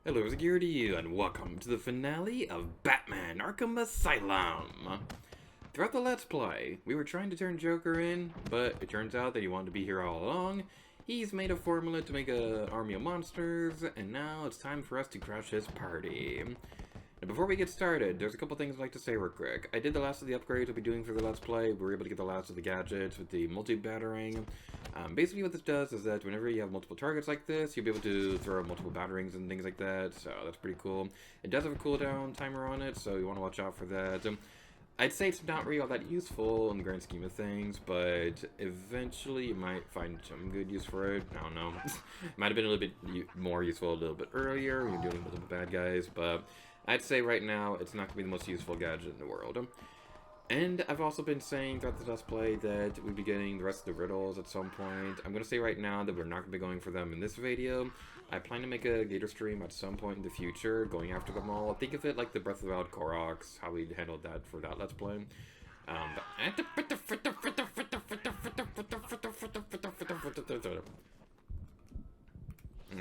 Hello, security, and welcome to the finale of Batman Arkham Asylum. Throughout the Let's Play, we were trying to turn Joker in, but it turns out that he wanted to be here all along. He's made a formula to make an army of monsters, and now it's time for us to crush his party. Now, before we get started, there's a couple things I'd like to say real quick. I did the last of the upgrades we'll be doing for the Let's Play. We were able to get the last of the gadgets with the multi-battering. Basically what this does is that whenever you have multiple targets like this, you'll be able to throw multiple batterings and things like that, so that's pretty cool. It does have a cooldown timer on it, so you want to watch out for that. I'd say it's not really all that useful in the grand scheme of things, but eventually you might find some good use for it. I don't know. It might have been a little bit more useful a little bit earlier when you're dealing with the bad guys, but I'd say right now it's not going to be the most useful gadget in the world. And I've also been saying throughout the Let's Play that we'd be getting the rest of the riddles at some point. I'm going to say right now that we're not going to be going for them in this video. I plan to make a Gator stream at some point in the future, going after them all. Think of it like the Breath of the Wild Koroks, how we handled that for that Let's Play.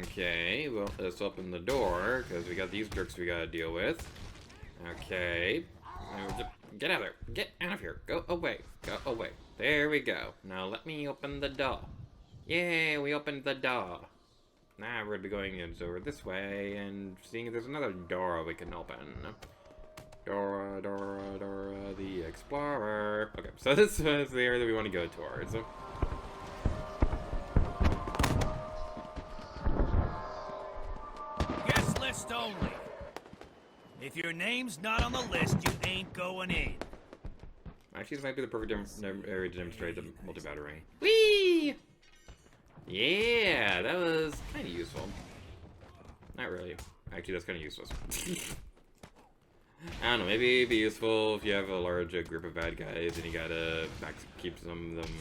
Okay, well, let's open the door, because we got these jerks we gotta deal with. Okay. Get out of there. Get out of here. Go away. Go away. There we go. Now let me open the door. Yay, we opened the door. Now we're gonna be going over this way and seeing if there's another door we can open. Dora, the Explorer. Okay, so this is the area that we want to go towards. Guest list only. If your name's not on the list, you ain't going in. Actually, this might be the perfect area to demonstrate the multi-battering. Whee! Yeah, that was kind of useful. Not really. Actually, that's kind of useless. I don't know, maybe it'd be useful if you have a large group of bad guys and you gotta keep some of them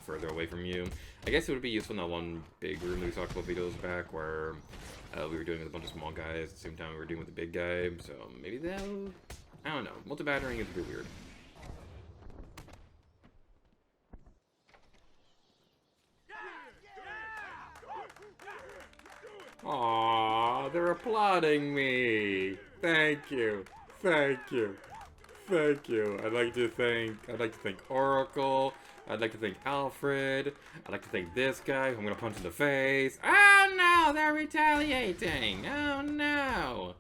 further away from you. I guess it would be useful in that one big room that we talked about videos back where we were doing with a bunch of small guys at the same time we were doing with the big guy, so maybe that'll... I don't know. Multi-battering is a bit weird. Aww, they're applauding me. Thank you. Thank you. Thank you. I'd like to thank Oracle. I'd like to thank Alfred. I'd like to thank this guy who I'm gonna punch in the face. Oh no, they're retaliating. Oh no.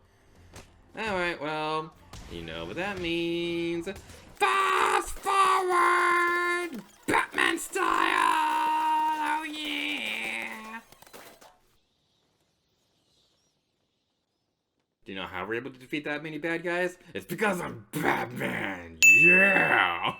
Alright, well, you know what that means. Fast forward! Batman style! Oh yeah! Do you know how we're able to defeat that many bad guys? It's because I'm Batman! Yeah!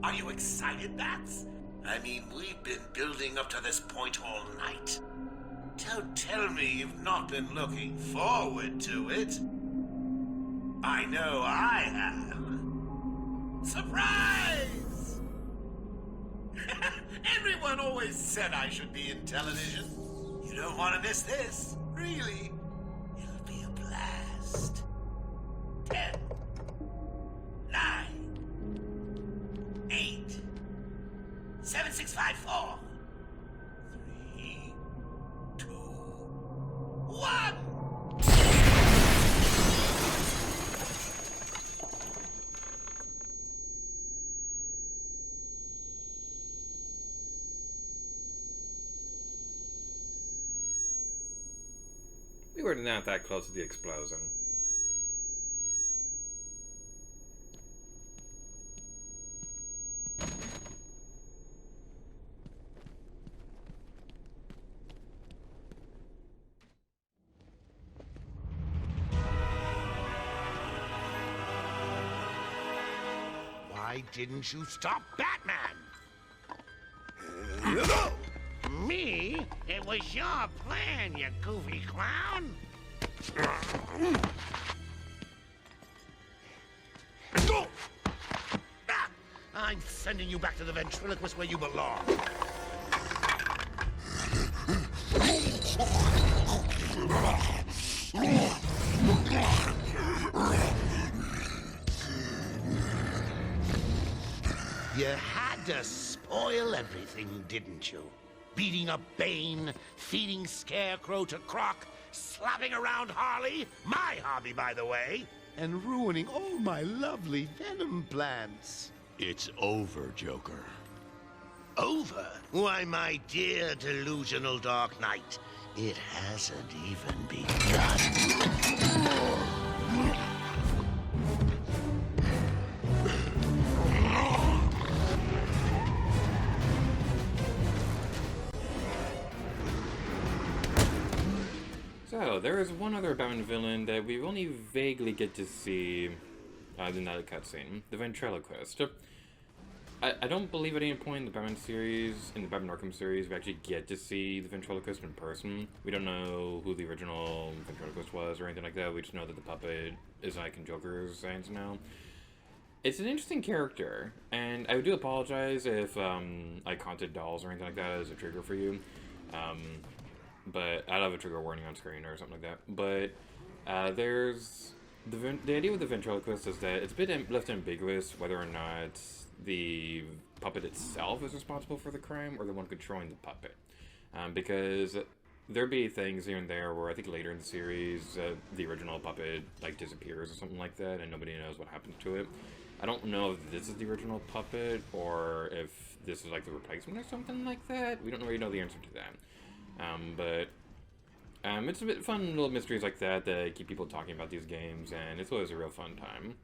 Are you excited, Bats? I mean, we've been building up to this point all night. Don't tell me you've not been looking forward to it. I know I have. Surprise! Everyone always said I should be in television. You don't want to miss this, really. It'll be a blast. 10, 9, 8, 7, 6, 5, 4, 3, 2, 1. We were not that close to the explosion. Why didn't you stop Batman? Me? It was your plan, you goofy clown. I'm sending you back to the ventriloquist where you belong. You had to spoil everything, didn't you? Beating up Bane, feeding Scarecrow to Croc, slapping around Harley, my hobby, by the way, and ruining all my lovely venom plants. It's over, Joker. Over? Why, my dear delusional Dark Knight, it hasn't even begun. So, there is one other Batman villain that we only vaguely get to see in that cutscene, the ventriloquist. I don't believe at any point in the Batman series, in the Batman Arkham series, we actually get to see the ventriloquist in person. We don't know who the original ventriloquist was or anything like that. We just know that the puppet is like in Joker's hands now. It's an interesting character, and I do apologize if I haunted dolls or anything like that as a trigger for you. But I'll have a trigger warning on screen or something like that. But there's the idea with the ventriloquist is that it's a bit left ambiguous whether or not the puppet itself is responsible for the crime or the one controlling the puppet. Because there'd be things here and there where I think later in the series the original puppet like disappears or something like that and nobody knows what happens to it. I don't know if this is the original puppet or if this is like the replacement or something like that. We don't really know the answer to that. But it's a bit fun little mysteries like that that keep people talking about these games, and it's always a real fun time.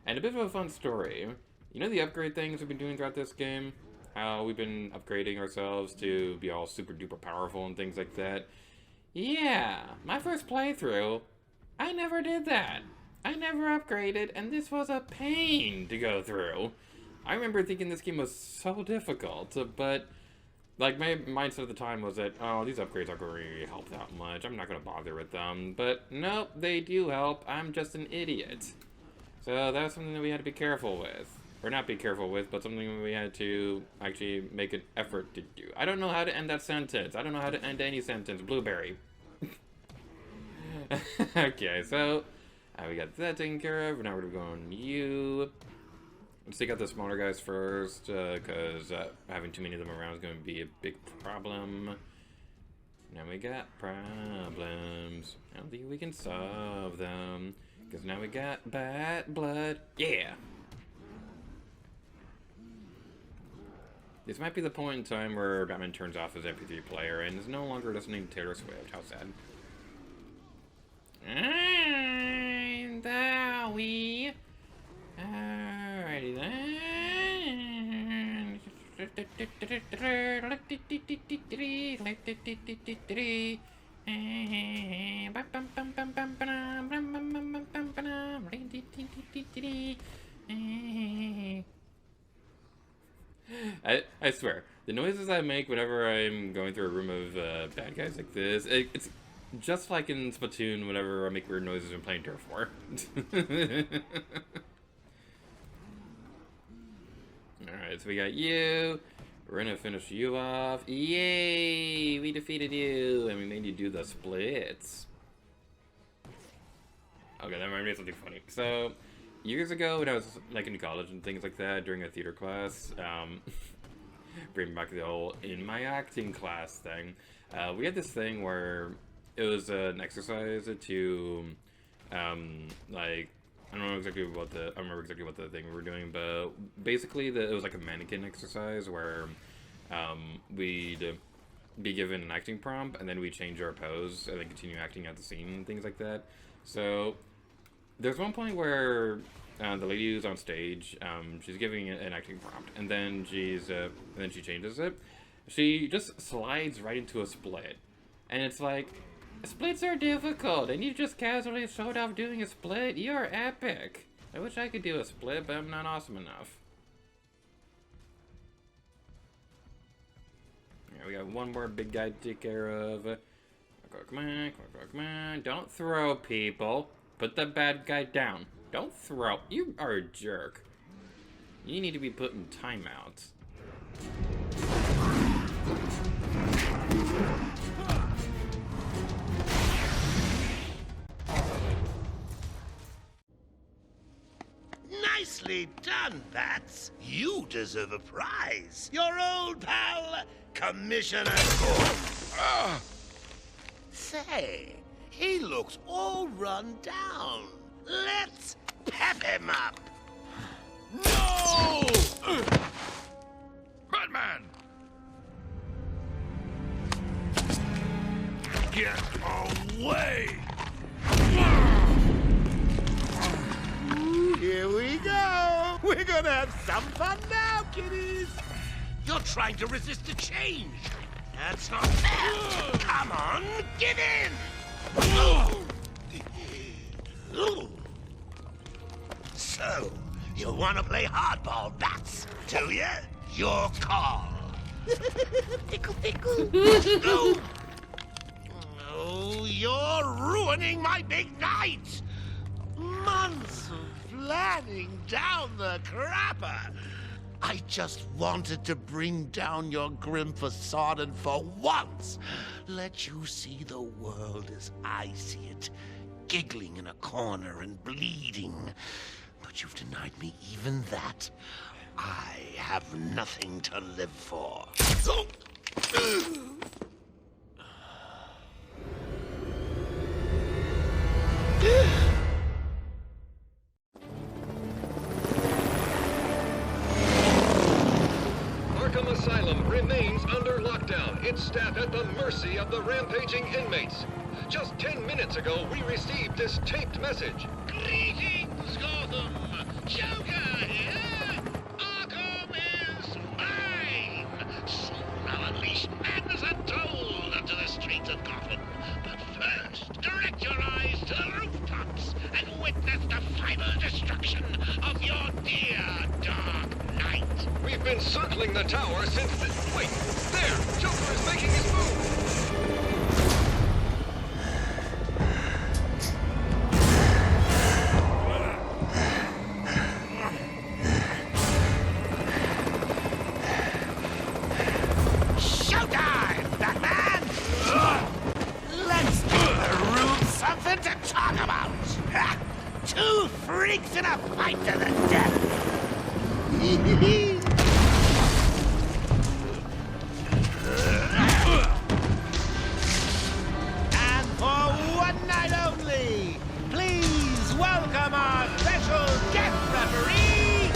And a bit of a fun story. You know the upgrade things we've been doing throughout this game? How we've been upgrading ourselves to be all super duper powerful and things like that? Yeah, my first playthrough, I never did that. I never upgraded, and this was a pain to go through. I remember thinking this game was so difficult, but like, my mindset at the time was that, oh, these upgrades aren't going to really help that much. I'm not going to bother with them. But, nope, they do help. I'm just an idiot. So that's something that we had to be careful with. Or not be careful with, but something we had to actually make an effort to do. I don't know how to end that sentence. I don't know how to end any sentence. Blueberry. Okay, so we got that taken care of. Now we're going to go on you. Let's take out the smaller guys first, because having too many of them around is going to be a big problem. Now we got problems. I don't think we can solve them, because now we got bad blood. Yeah! This might be the point in time where Batman turns off his MP3 player and is no longer listening to Taylor Swift. How sad. I'm Dowie. Alrighty then. I swear, the noises I make whenever I'm going through a room of bad guys like this, it's just like in Splatoon whenever I make weird noises when playing Turf War. Alright, so we got you. We're gonna finish you off. Yay! We defeated you, and we made you do the splits. Okay, that reminded me of something funny. So, years ago when I was like in college and things like that, during a theater class, bringing back the whole in my acting class thing, we had this thing where it was an exercise to, like, I don't know exactly what I don't remember exactly what the thing we were doing, but basically it was like a mannequin exercise where we'd be given an acting prompt and then we'd change our pose and then continue acting out the scene and things like that. So there's one point where the lady who's on stage, she's giving an acting prompt and then she changes it. She just slides right into a split, and it's like, splits are difficult, and you just casually showed off doing a split. You're epic. I wish I could do a split, but I'm not awesome enough. Yeah, we got one more big guy to take care of. Come on, come on. Don't throw people. Put the bad guy down. Don't throw. You are a jerk. You need to be put in timeout. Nicely Nicely done, Bats. You deserve a prize. Your old pal, Commissioner Gordon. Say, he looks all run down. Let's pep him up. No! Batman! Get away! Here we go. We're gonna have some fun now, kiddies. You're trying to resist the change. That's not fair. Come on, give in. So, you want to play hardball, Bats, do you? Your call. Pickle, pickle. No. Oh, you're ruining my big night. Months of planning down the crapper. I just wanted to bring down your grim facade and for once let you see the world as I see it, giggling in a corner and bleeding. But you've denied me even that. I have nothing to live for. Arkham Asylum remains under lockdown, its staff at the mercy of the rampaging inmates. Just 10 minutes ago, we received this taped message. Greetings, Gotham! Joker here! Arkham is mine! Soon I'll unleash madness untold onto the streets of Gotham. But first, direct your eyes to the rooftops and witness the final destruction of your dear Dark Knight. We've been circling the tower since the... Wait, there! Joker is making his move! Showtime, Batman! Let's give the room something to talk about. Ha! Two freaks in a fight to the death. And for one night only, please welcome our special guest referee,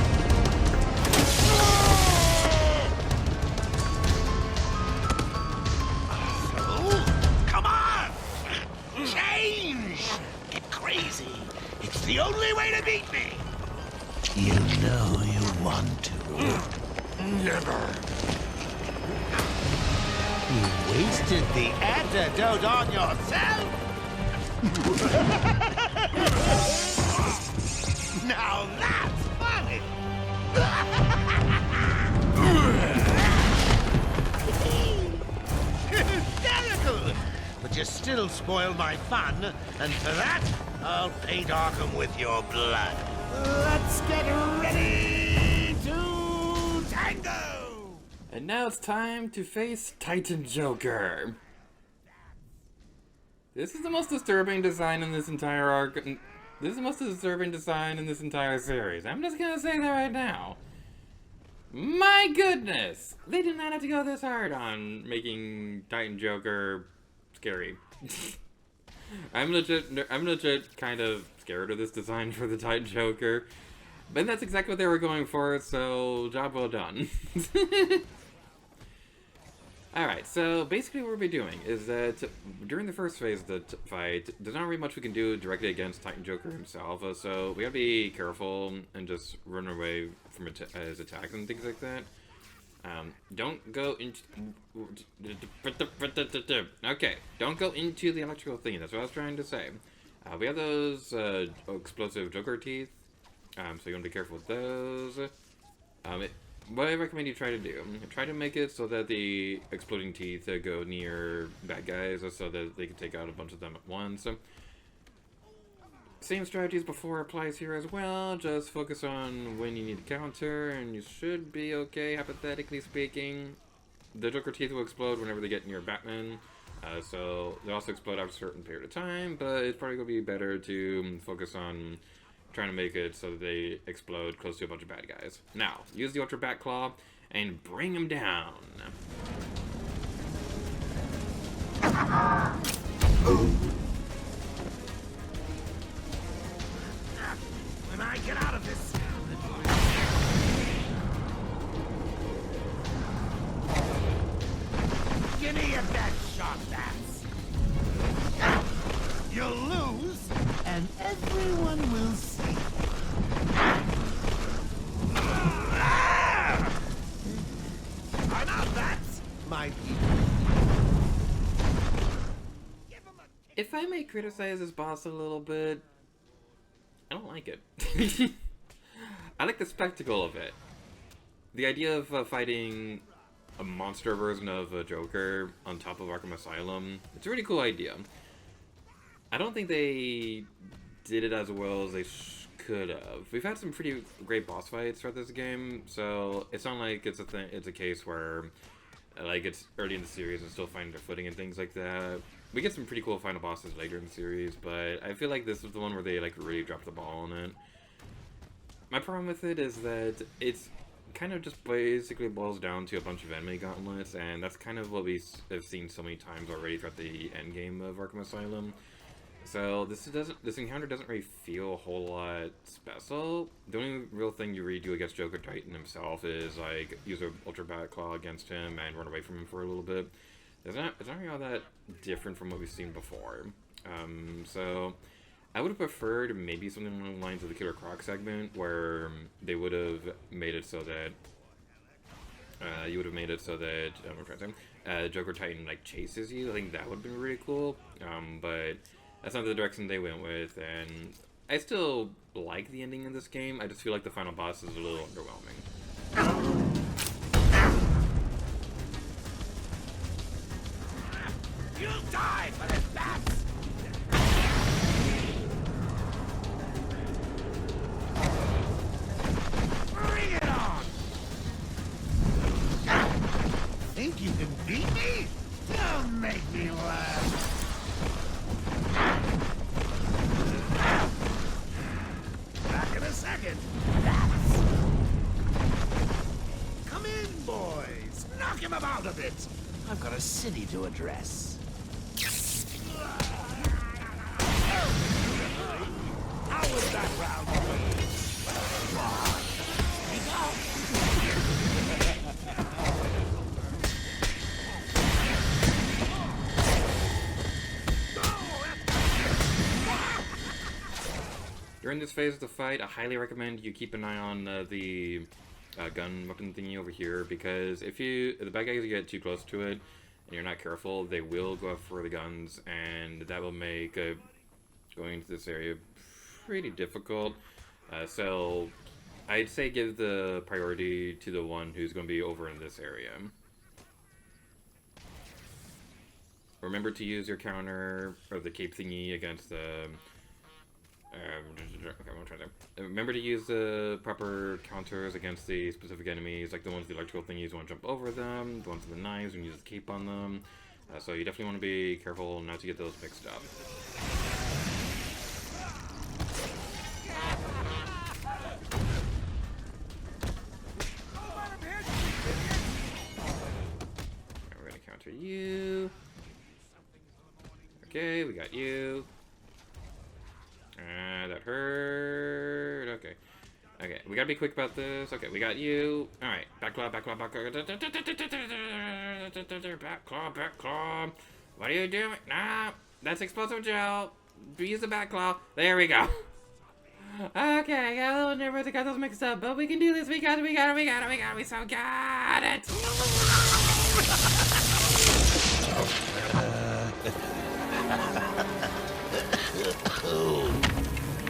come on! Change! Get crazy. It's the only way to beat me. You know you want to. Never. You wasted the antidote on yourself? Now that's funny. Hysterical! But you still spoiled my fun, and for that, I'll paint Arkham with your blood. Let's get ready to tango! And now it's time to face Titan Joker. This is the most disturbing design in this entire arc. This is the most disturbing design in this entire series. I'm just gonna say that right now. My goodness! They did not have to go this hard on making Titan Joker scary. I'm legit kind of scared of this design for the Titan Joker. But that's exactly what they were going for, so job well done. Alright, so basically what we'll be doing is that during the first phase of the fight, there's not really much we can do directly against Titan Joker himself, so we gotta be careful and just run away from his attacks and things like that. Don't go into... Okay, don't go into the electrical thing, that's what I was trying to say. We have those explosive Joker teeth, so you want to be careful with those. What I recommend you try to do, try to make it so that the exploding teeth go near bad guys so that they can take out a bunch of them at once. Same strategies before applies here as well, just focus on when you need to counter and you should be okay, hypothetically speaking. The Joker teeth will explode whenever they get near Batman, so they also explode after a certain period of time, but it's probably going to be better to focus on trying to make it so that they explode close to a bunch of bad guys. Now, use the Ultra Bat Claw and bring them down. When I get out of this... Give me a dead shot, bats. You'll lose, and everyone will see. I'm out, bats. My people. If I may criticize this boss a little bit, I don't like it. I like the spectacle of it. The idea of fighting a monster version of a Joker on top of Arkham Asylum, it's a really cool idea. I don't think they did it as well as they could have. We've had some pretty great boss fights throughout this game, so it's not like it's a case where like it's early in the series and still finding their footing and things like that. We get some pretty cool final bosses later in the series, but I feel like this is the one where they like really dropped the ball on it. My problem with it is that it's kind of just basically boils down to a bunch of enemy gauntlets, and that's kind of what we have seen so many times already throughout the end game of Arkham Asylum. So this encounter doesn't really feel a whole lot special. The only real thing you really do against Joker Titan himself is like use an Ultra Bat Claw against him and run away from him for a little bit. It's not really all that different from what we've seen before. So I would have preferred maybe something along the lines of the Killer Croc segment, where they would have made it so that Joker Titan like chases you. I think that would have been really cool. But that's not the direction they went with, and I still like the ending of this game. I just feel like the final boss is a little underwhelming. You'll die for this, bats! Bring it on! Think you can beat me? Don't make me laugh! Back in a second. Bats! Come in, boys! Knock him about a bit! I've got a city to address. How was that round? During this phase of the fight, I highly recommend you keep an eye on the gun weapon thingy over here, because if the bad guys get too close to it and you're not careful, they will go up for the guns, and that will make going into this area pretty difficult. So I'd say give the priority to the one who's going to be over in this area. Remember to use your counter or the cape thingy against the okay, I'm gonna try that. Remember to use the proper counters against the specific enemies, like the ones with the electrical thingies, you want to jump over them, the ones with the knives, you use the cape on them. So you definitely want to be careful not to get those mixed up. Alright, we're gonna counter you. Okay, we got you. That hurt. Okay. Okay, we gotta be quick about this. Okay, we got you. Alright, back claw, back claw, back claw. Back claw, back claw. What are you doing? Nah, that's explosive gel. Use the back claw. There we go. Okay, I got a little nervous. I got those mixed up, but we can do this. We got it, we got it, we got it, we got it. We so got it.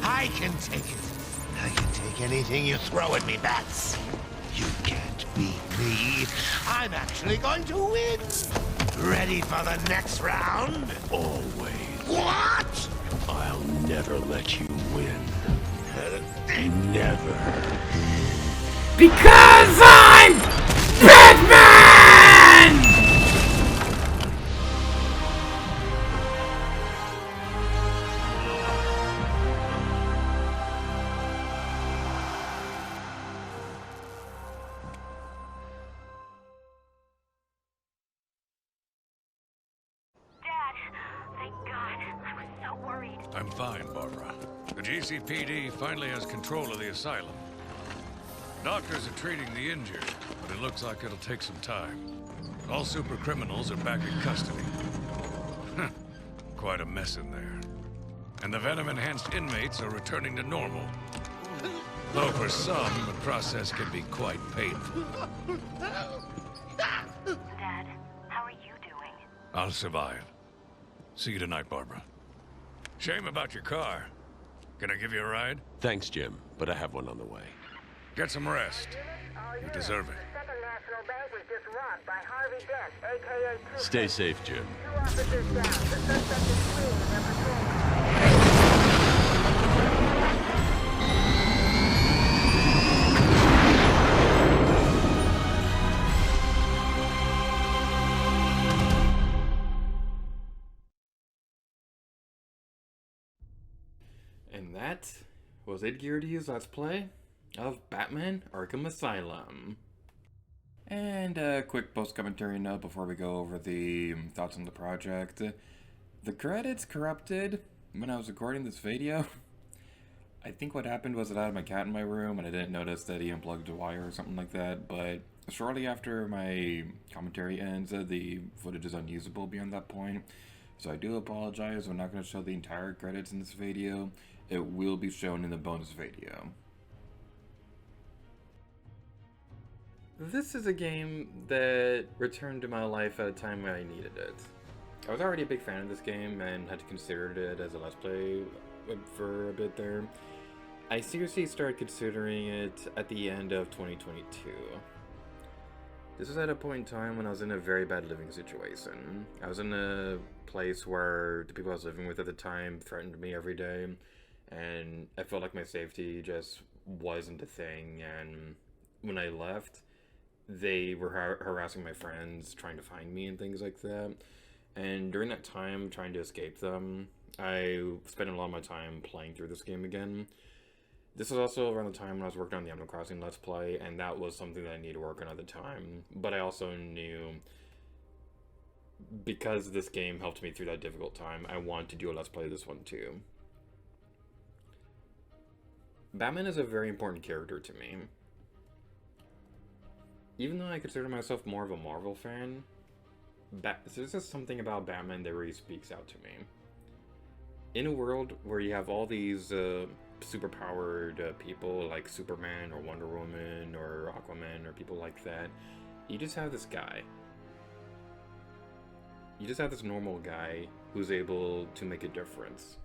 I can take it. I can take anything you throw at me, bats. You can't beat me. I'm actually going to win. Ready for the next round? Always. What? I'll never let you win. Never. Because I'm Batman! I'm fine, Barbara. The GCPD finally has control of the asylum. Doctors are treating the injured, but it looks like it'll take some time. All super criminals are back in custody. Quite a mess in there. And the venom-enhanced inmates are returning to normal. Though for some, the process can be quite painful. Dad, how are you doing? I'll survive. See you tonight, Barbara. Shame about your car. Can I give you a ride? Thanks, Jim, but I have one on the way. Get some rest. You deserve it. Second National Bank was just robbed by Harvey Dent, a.k.a. Two. Stay safe, Jim. 2 officers down. The suspect is fleeing in their patrol. And that was Ed Geardy's Let's Play of Batman Arkham Asylum. And a quick post-commentary note before we go over the thoughts on the project. The credits corrupted when I was recording this video. I think what happened was that I had my cat in my room and I didn't notice that he unplugged a wire or something like that, but shortly after my commentary ends, the footage is unusable beyond that point. So I do apologize, I'm not going to show the entire credits in this video. It will be shown in the bonus video. This is a game that returned to my life at a time when I needed it. I was already a big fan of this game and had considered it as a Let's Play for a bit there. I seriously started considering it at the end of 2022. This was at a point in time when I was in a very bad living situation. I was in a place where the people I was living with at the time threatened me every day, and I felt like my safety just wasn't a thing, and when I left, they were harassing my friends, trying to find me and things like that. And during that time, trying to escape them, I spent a lot of my time playing through this game again. This was also around the time when I was working on the Animal Crossing Let's Play, and that was something that I needed to work on at the time. But I also knew, because this game helped me through that difficult time, I wanted to do a Let's Play of this one too. Batman is a very important character to me. Even though I consider myself more of a Marvel fan, there's just something about Batman that really speaks out to me. In a world where you have all these superpowered people like Superman or Wonder Woman or Aquaman or people like that, you just have this guy. You just have this normal guy who's able to make a difference.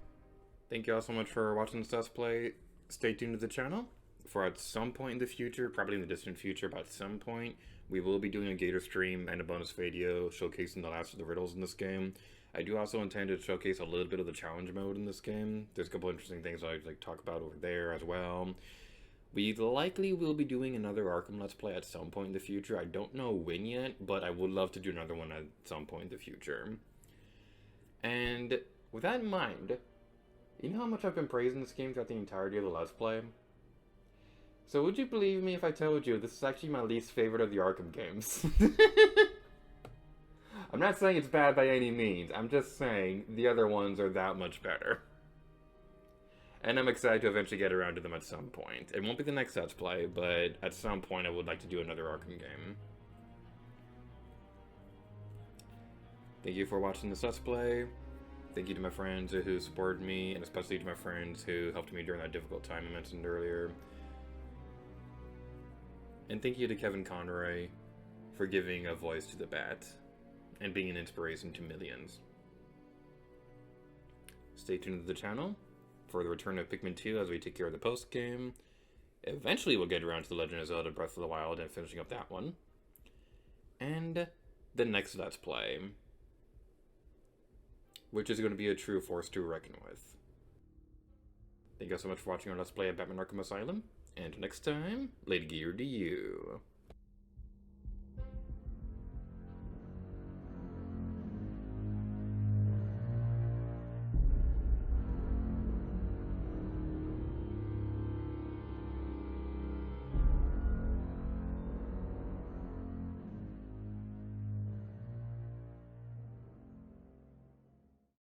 Thank you all so much for watching this Let's Play. Stay tuned to the channel, for at some point in the future, probably in the distant future, but at some point, we will be doing a Gator stream and a bonus video showcasing the last of the riddles in this game. I do also intend to showcase a little bit of the challenge mode in this game. There's a couple interesting things I'd like to talk about over there as well. We likely will be doing another Arkham Let's Play at some point in the future. I don't know when yet, but I would love to do another one at some point in the future. And with that in mind, you know how much I've been praising this game throughout the entirety of the Let's Play? So would you believe me if I told you this is actually my least favorite of the Arkham games? I'm not saying it's bad by any means, I'm just saying the other ones are that much better. And I'm excited to eventually get around to them at some point. It won't be the next Let's Play, but at some point I would like to do another Arkham game. Thank you for watching this Let's Play. Thank you to my friends who supported me, and especially to my friends who helped me during that difficult time I mentioned earlier. And thank you to Kevin Conroy for giving a voice to the Bat and being an inspiration to millions. Stay tuned to the channel for the return of Pikmin 2 as we take care of the post-game. Eventually we'll get around to The Legend of Zelda Breath of the Wild and finishing up that one. And the next Let's Play, which is going to be a true force to reckon with. Thank you all so much for watching our Let's Play of Batman Arkham Asylum, and next time, Lady Gear to you.